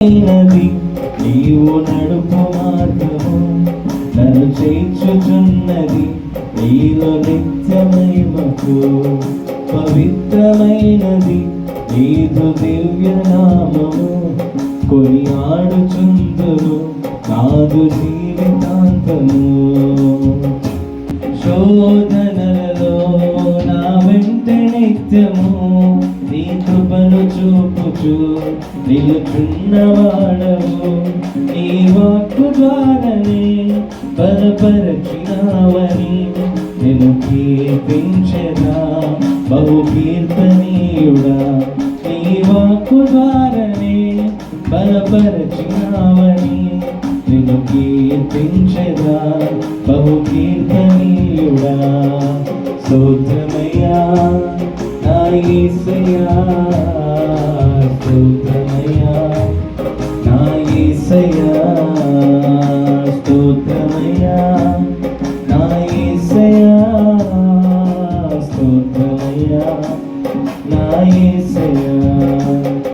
అయినది నీవు నడుపు మార్గము నన్ను చేర్చుచున్నది నీలో నిత్యమైనకు పవిత్రమైనది నీదు దివ్య నామము కొనియాడుచుందును నాదు జీవితాంతము శోధనలలో నా వెంట నిత్యము నీ కృపను చూపుచు నిలుచున్నవాడవు నీ వాక్కు ద్వారానే బలపరచినావని నేను కీర్తించెదా బహు కీర్తనీయుడా నీ వాక్కు ద్వారానే బలపరచినావని నేను కీర్తించెదా బహు కీర్తనీయుడా స్తోత్రమయ్యా నా యేసయ్యా స్తోత్రమయ్యా నా యేసయ్యా స్తోత్రమయ్యా నా యేసయ్యా స్తోత్రమయ్యా నా యేసయ్యా